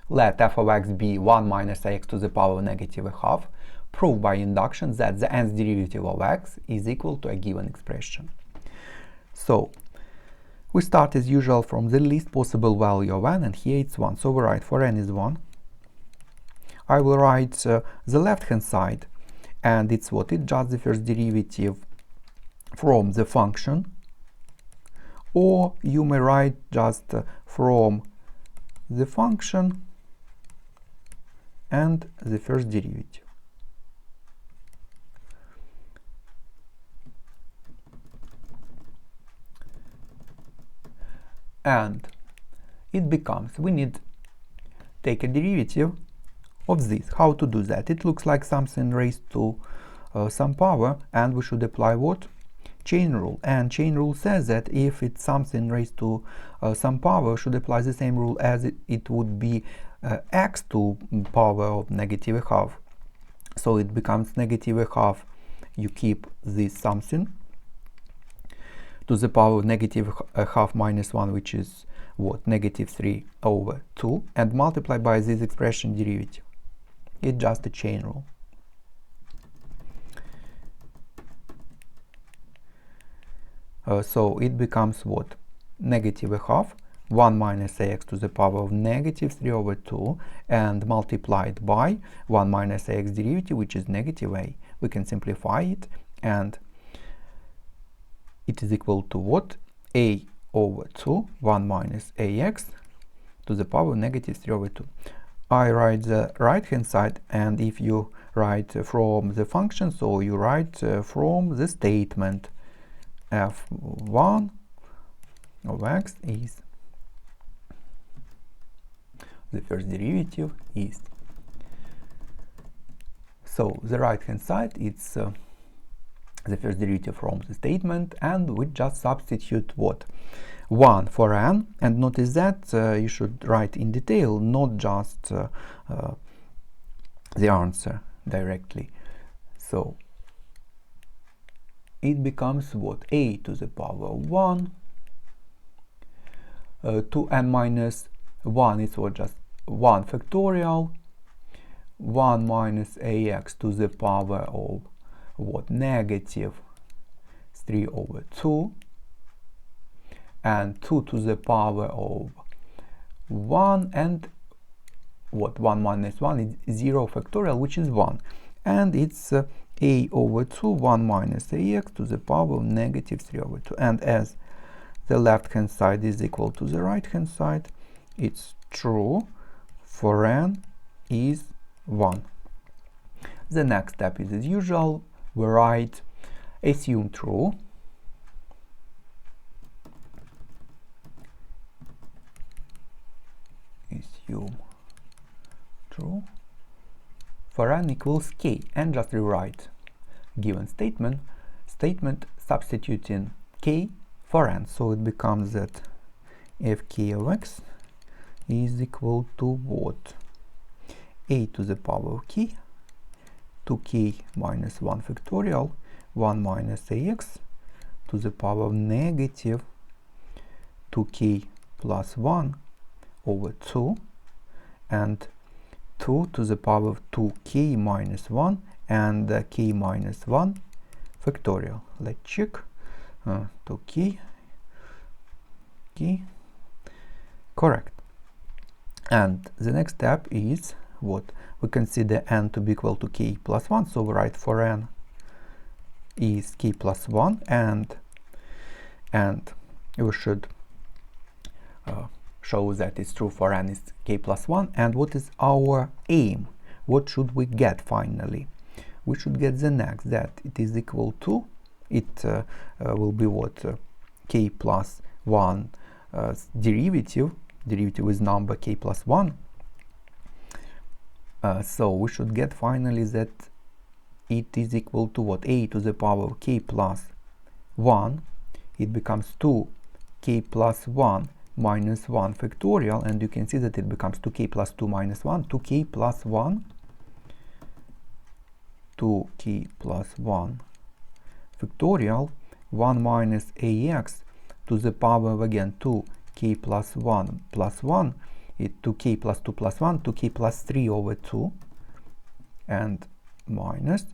Let f of x be 1 minus ax to the power negative a half. Prove by induction that the nth derivative of x is equal to a given expression. So we start as usual from the least possible value of n, and here it's 1. So we write for n is 1. I will write the left hand side, and it's what? It's just the first derivative from the function, or you may write just from the function and the first derivative. And it becomes, we need take a derivative of this. How to do that? It looks like something raised to some power, and we should apply what? Chain rule. And chain rule says that if it's something raised to some power, we should apply the same rule as it would be x to power of negative a half. So it becomes negative a half. You keep this something to the power of negative a half minus 1, which is what? Negative 3 over 2, and multiply by this expression derivative. It's just a chain rule. So it becomes what? Negative a half, 1 minus ax to the power of negative 3 over 2, and multiplied by 1 minus ax derivative, which is negative a. We can simplify it, and it is equal to what? A over 2, 1 minus ax to the power of negative 3 over 2. I write the right hand side, and if you write from the function, so you write from the statement f1 of x is the first derivative is. So the right hand side, it's the first derivative from the statement, and we just substitute what? 1 for n, and notice that you should write in detail, not just the answer directly. So it becomes what? A to the power of 1 to n minus 1 is what? Just 1 factorial, 1 minus ax to the power of what? Negative 3 over 2, and 2 to the power of 1, and what? 1 minus 1 is 0 factorial, which is 1, and it's a over 2, 1 minus ax to the power of negative 3 over 2. And as the left hand side is equal to the right hand side, it's true for n is 1. The next step is as usual. We write assume true, for n equals k, and just rewrite given statement substituting k for n. So it becomes that fk of x is equal to what? A to the power of k, 2k minus 1 factorial, 1 minus ax to the power of negative 2k plus 1 over 2, and 2 to the power of 2k minus 1, and k minus 1 factorial. Let's check. 2k, k, correct. And the next step is what? We consider n to be equal to k plus 1, so we write for n is k plus 1, and we should show that it's true for n is k plus 1. And what is our aim? What should we get finally? We should get the next, that it is equal to, it will be what? K plus 1 derivative is number k plus 1. So we should get finally that it is equal to what? A to the power of k plus 1. It becomes 2k plus 1 minus 1 factorial, and you can see that it becomes 2k plus 2 minus 1, 2k plus 1, 2k plus 1 factorial, 1 minus ax to the power of again 2k plus 1 plus 1, it 2k plus 2 plus 1, 2k plus 3 over 2, and minus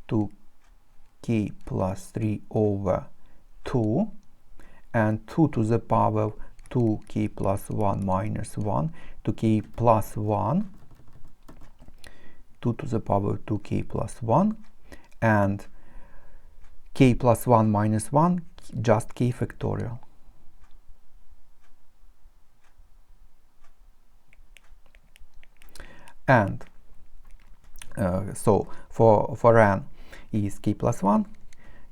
2k plus 3 over 2, and 2 to the power of 2k plus 1 minus 1, 2k plus 1, 2 to the power of 2k plus 1, and k plus 1 minus 1, just k factorial. And so for n is k plus 1,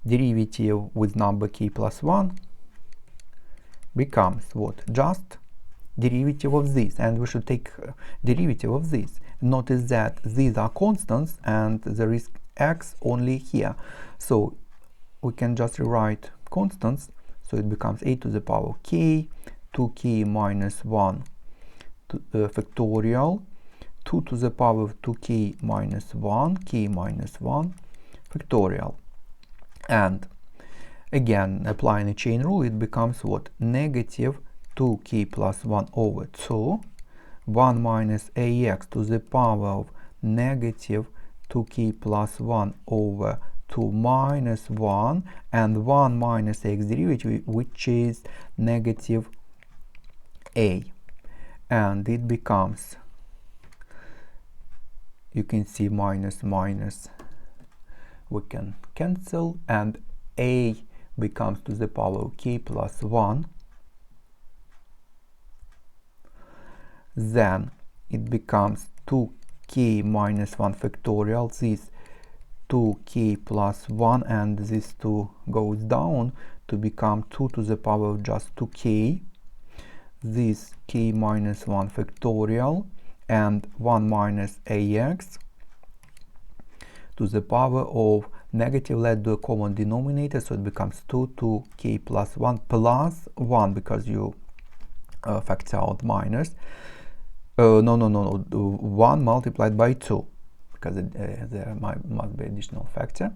derivative with number k plus 1 becomes what? Just derivative of this, and we should take derivative of this. Notice that these are constants and there is x only here, so we can just rewrite constants, so it becomes a to the power k, 2k minus 1 factorial, 2 to the power of 2k minus 1, k minus 1 factorial. And again, applying a chain rule, it becomes what? Negative 2k plus 1 over 2, 1 minus ax to the power of negative 2k plus 1 over 2 minus 1, and 1 minus x derivative, which is negative a. And it becomes, you can see minus minus, we can cancel, and a becomes to the power of k plus 1. Then it becomes 2k minus 1 factorial, this 2k plus 1, and this 2 goes down to become 2 to the power of just 2k, this k minus 1 factorial, and 1 minus ax to the power of negative, let's do a common denominator, so it becomes 2 to k plus 1 plus 1, because you factor out minus. No, 1 multiplied by 2, because there must be additional factor.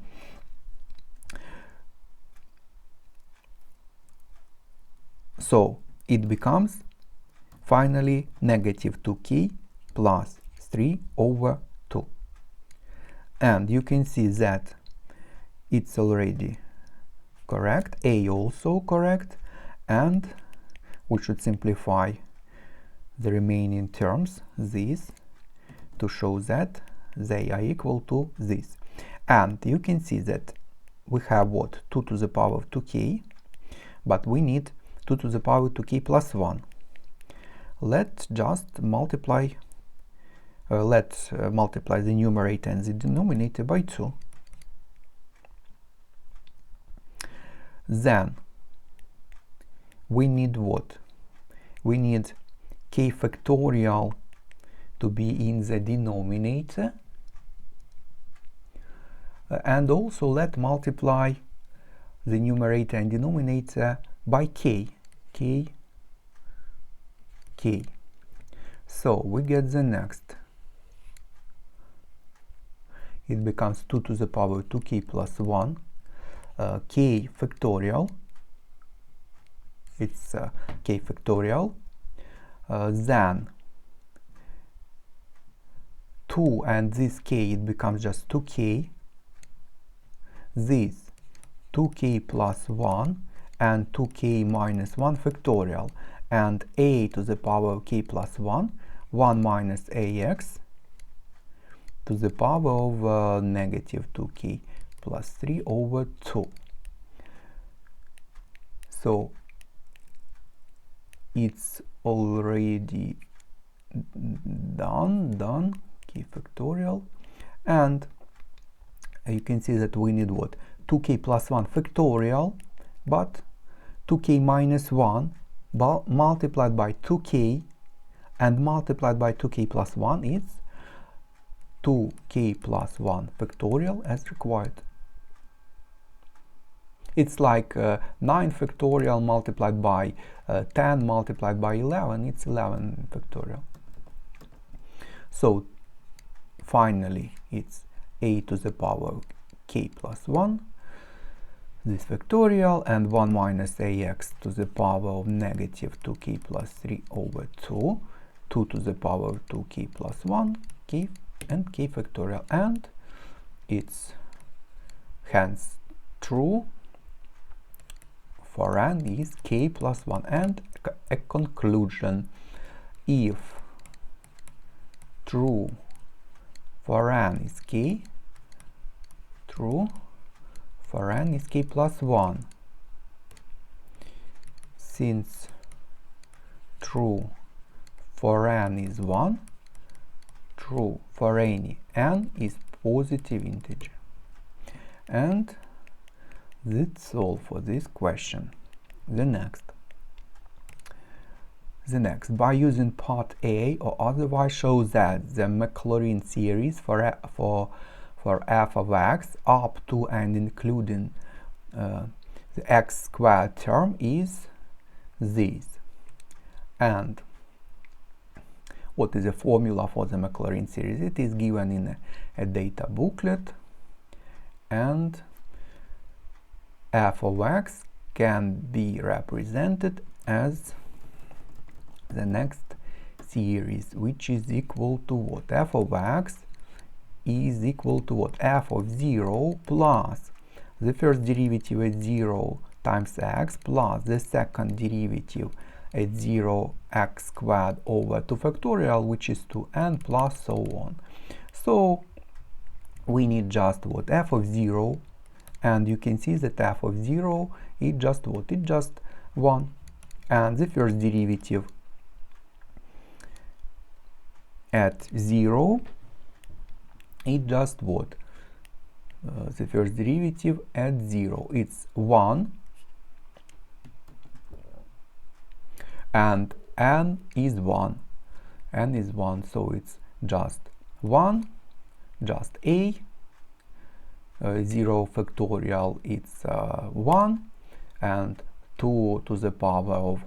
So it becomes finally negative 2k plus 3 over 2. And you can see that it's already correct, a also correct, and we should simplify the remaining terms, these, to show that they are equal to this. And you can see that we have what? 2 to the power of 2k, but we need 2 to the power of 2k plus 1. Let's just multiply, let's multiply the numerator and the denominator by 2. Then we need what? We need k factorial to be in the denominator, and also let's multiply the numerator and denominator by k. So we get the next. It becomes 2 to the power of 2k plus 1, k factorial, it's k factorial, then 2 and this k, it becomes just 2k, this 2k plus 1 and 2k minus 1 factorial, and a to the power of k plus 1, 1 minus ax to the power of negative 2k plus 3 over 2. So it's already done, k factorial, and you can see that we need what? 2k plus 1 factorial, but 2k minus 1 multiplied by 2k and multiplied by 2k plus 1 is 2k plus 1 factorial as required. It's like 9 factorial multiplied by 10 multiplied by 11, it's 11 factorial. So finally it's a to the power of k plus 1, this factorial, and 1 minus ax to the power of negative 2k plus 3 over 2, 2 to the power of 2k plus 1 k and k factorial, and it's hence true for n is k plus 1. And a conclusion: if true for n is k, true for n is k plus 1, since true for n is 1, true for any n is positive integer. And that's all for this question. The next, by using part A or otherwise, show that the Maclaurin series for f of x up to and including the x squared term is this. And what is the formula for the Maclaurin series? It is given in a data booklet, and f of x can be represented as the next series, which is equal to what? F of x is equal to what? F of 0 plus the first derivative at 0 times x plus the second derivative at 0 x squared over 2 factorial, which is 2n, plus so on. So we need just what? F of 0, and you can see that f of 0 is just what? It's just 1, and the first derivative at 0 is just what? The first derivative at 0, it's 1, and n is 1, so it's just 1, just a, 0 factorial, it's 1, and 2 to the power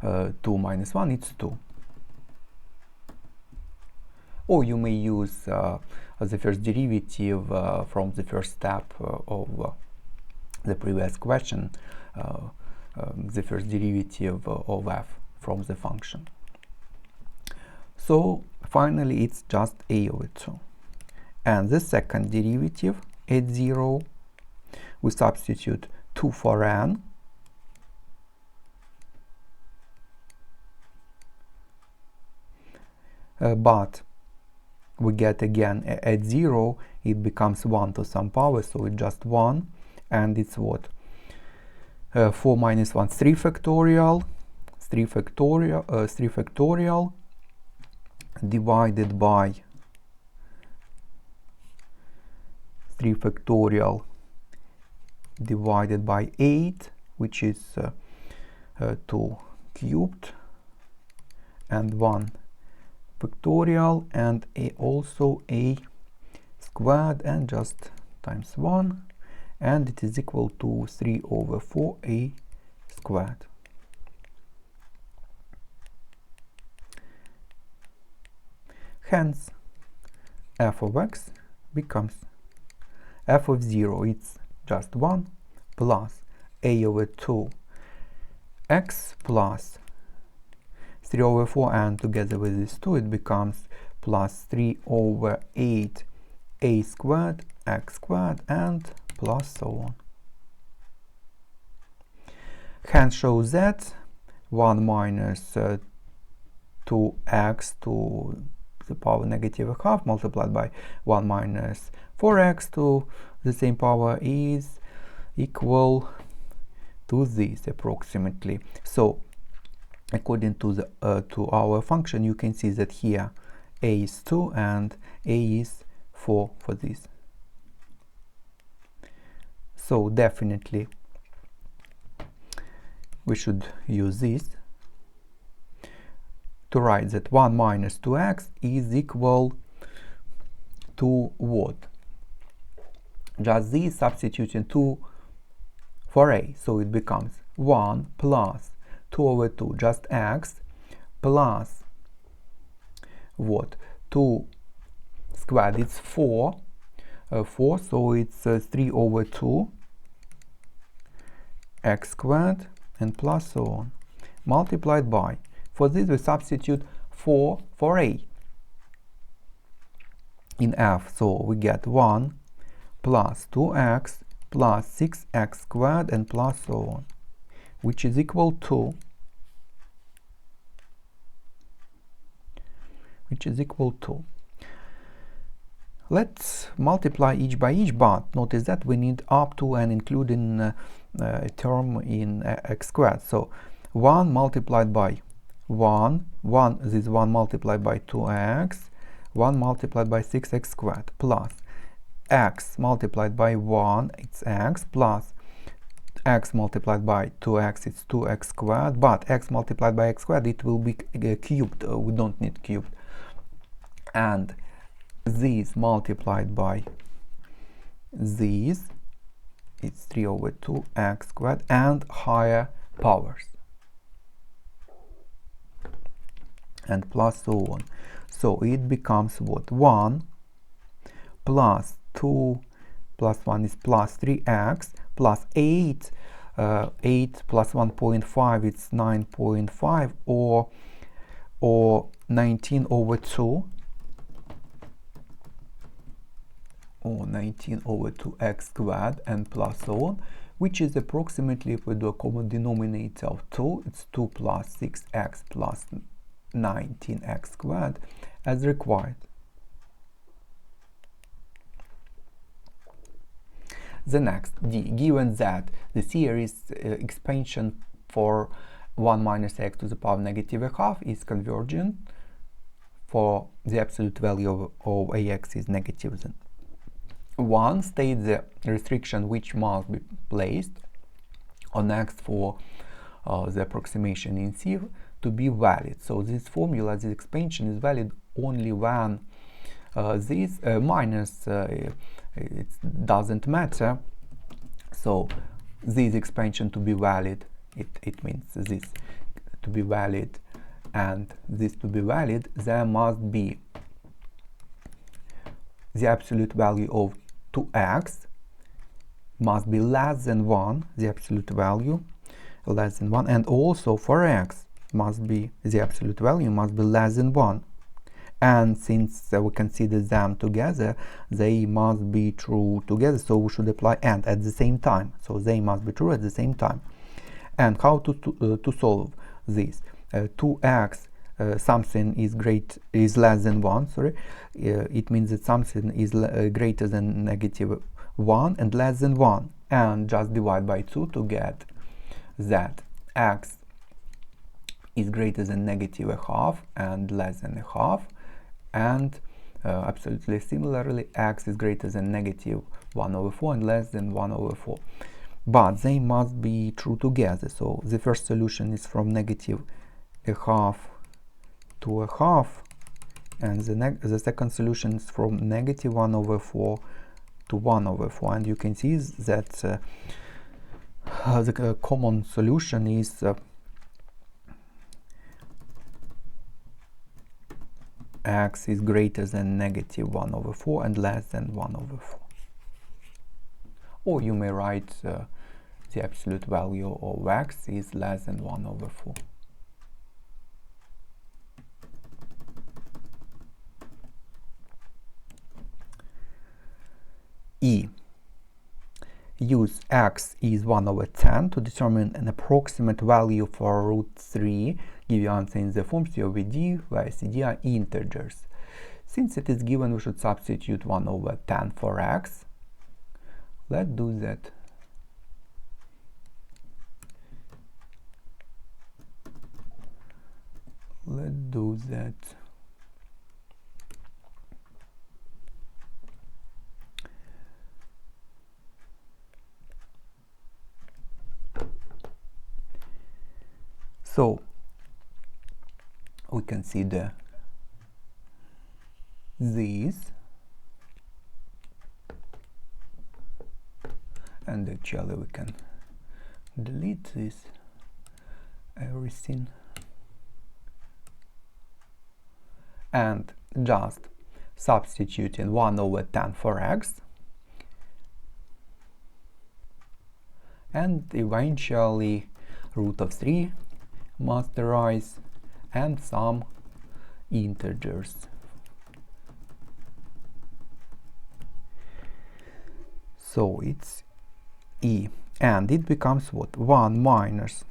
of 2 minus 1, it's 2. Or you may use the first derivative from the first step of the previous question, the first derivative of f from the function. So finally it's just a over 2. And the second derivative at 0, we substitute 2 for n, but we get again at 0 it becomes 1 to some power, so it's just 1, and it's what? 4 minus 1, 3 factorial, 3 factorial divided by 3 factorial divided by 8, which is 2 cubed, and 1 factorial, and also a squared, and just times 1, and it is equal to 3 over 4a squared. Hence f of x becomes f of 0, it's just 1 plus a over 2 x plus 3 over 4, and together with this 2 it becomes plus 3 over 8 a squared x squared, and plus so on. Hence shows that 1 minus 2x to the power negative a half multiplied by 1 minus 4x to the same power is equal to this approximately. So according to the to our function, you can see that here a is 2 and a is 4 for this. So definitely we should use this to write that 1 minus 2x is equal to what? Just this, substituting 2 for a, so it becomes 1 plus 2 over 2, just x, plus what? 2 squared, it's 4, 4, so it's 3 over 2 x squared, and plus so on, multiplied by For this we substitute 4 for a in f, so we get 1 plus 2x plus 6x squared and plus so on, which is equal to let's multiply each by each, but notice that we need up to and including a term in x squared. So 1 multiplied by 1, this 1 multiplied by 2x, 1 multiplied by 6x squared, plus x multiplied by 1, it's x, plus x multiplied by 2x, it's 2x squared, but x multiplied by x squared, it will be cubed, we don't need cubed, and this multiplied by this, it's 3 over 2x squared, and higher powers, and plus so on. So it becomes what? 1 plus 2 plus 1 is plus 3x plus 8, 8 plus 1.5, it's 9.5, or 19 over 2, or 19 over 2x squared, and plus so on, which is approximately, if we do a common denominator of 2, it's 2 plus 6x plus 19x squared as required. The next, D, given that the series expansion for 1 minus x to the power negative a half is convergent for the absolute value of ax is negative, then 1 state the restriction which must be placed on x for the approximation in C to be valid. So this formula, this expansion is valid only when this minus it doesn't matter. So this expansion to be valid, it means this to be valid and this to be valid, there must be the absolute value of 2x must be less than 1, the absolute value less than 1, and also for x must be the absolute value must be less than 1. And since we consider them together, they must be true together, so we should apply and at the same time. So they must be true at the same time. And how to solve this? 2x something is less than 1, sorry, it means that something is greater than negative 1 and less than 1, and just divide by 2 to get that x is greater than negative a half and less than a half, and absolutely similarly x is greater than negative 1 over 4 and less than 1 over 4, but they must be true together. So the first solution is from negative a half to a half, and the second solution is from negative 1 over 4 to 1 over 4, and you can see that the common solution is x is greater than negative 1 over 4 and less than 1 over 4. Or you may write the absolute value of x is less than 1 over 4. E. Use x is 1 over 10 to determine an approximate value for root 3. Give your answer in the form COVD, where CD are integers. Since it is given, we should substitute 1 over 10 for x. Let's do that. So we consider this, and actually we can delete this everything and just substituting 1 over 10 for x, and eventually root of 3 must arise, and some integers. So it's e, and it becomes what? 1 minus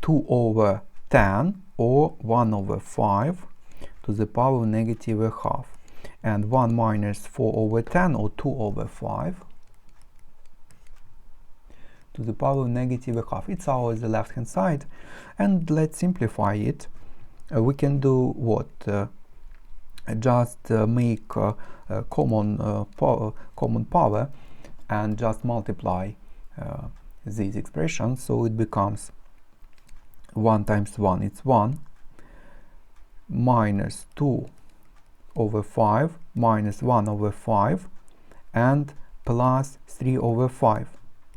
2 over 10 or 1 over 5 to the power of negative a half, and 1 minus 4 over 10 or 2 over 5 to the power of negative a half. It's always the left hand side, and let's simplify it. We can do what? Just make common power and just multiply these expressions, so it becomes 1 times 1, it's 1, minus 2 over 5 minus 1 over 5, and plus 3 over 5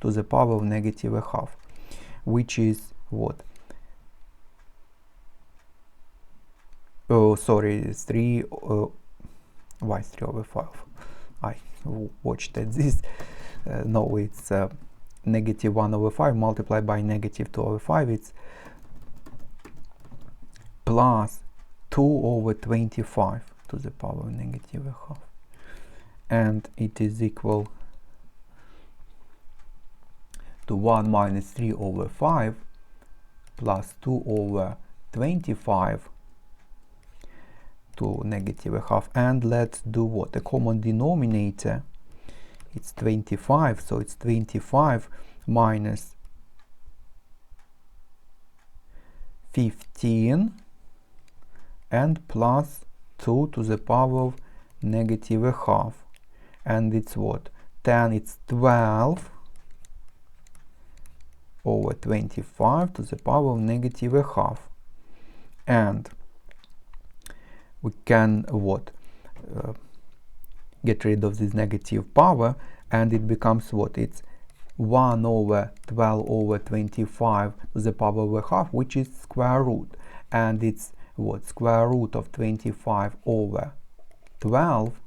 to the power of negative a half, which is what? Oh, sorry, 3, why 3 over 5? I watched at this. No, it's negative 1 over 5 multiplied by negative 2 over 5. It's plus 2 over 25 to the power of negative a half. And it is equal to 1 minus 3 over 5 plus 2 over 25 to negative a half. And let's do what? A common denominator. It's 25, so it's 25 minus 15 and plus 2 to the power of negative a half, and it's what? 10, it's 12 over 25 to the power of negative a half. And we can what? Get rid of this negative power, and it becomes what? It's 1 over 12 over 25 to the power of a half, which is square root, and it's what? Square root of 25 over 12,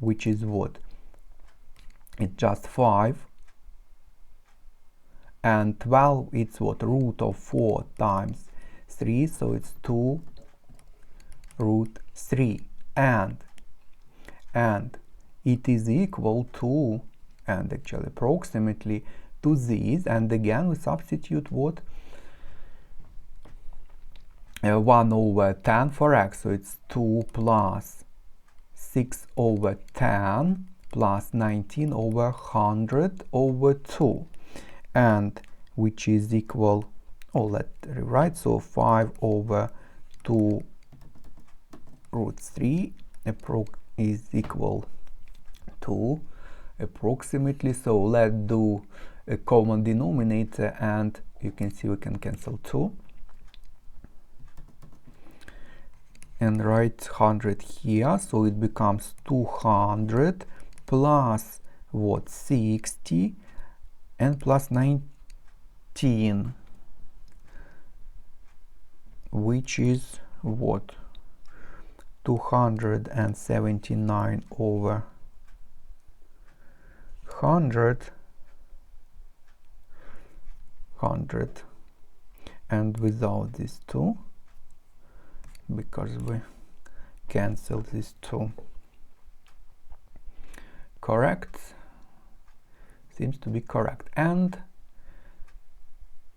which is what? It's just 5, and 12, it's what? Root of 4 times 3, so it's 2 root 3, and it is equal to, and actually approximately to this, and again we substitute what? 1 over 10 for x, so it's 2 plus 6 over 10 plus 19 over 100 over 2, and which is equal, oh, let's rewrite, so 5 over 2 root 3 is equal to approximately, so let's do a common denominator, and you can see we can cancel 2 and write 100 here, so it becomes 200 plus what? 60 and plus 19, which is what? 279 over 100, and without these 2, because we cancel these 2. Correct? Seems to be correct. And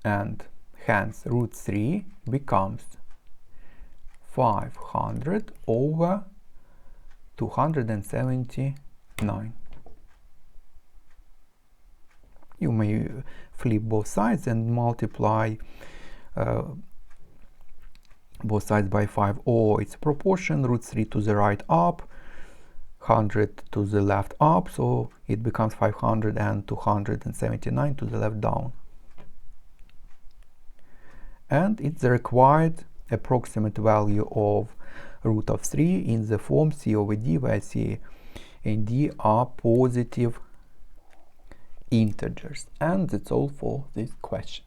hence root 3 becomes 500 over 279. You may flip both sides and multiply both sides by 5, or its proportion, root 3 to the right up, 100 to the left up, so it becomes 500, and 279 to the left down. And it's the required approximate value of root of 3 in the form c over d, where c and d are positive integers. And that's all for this question.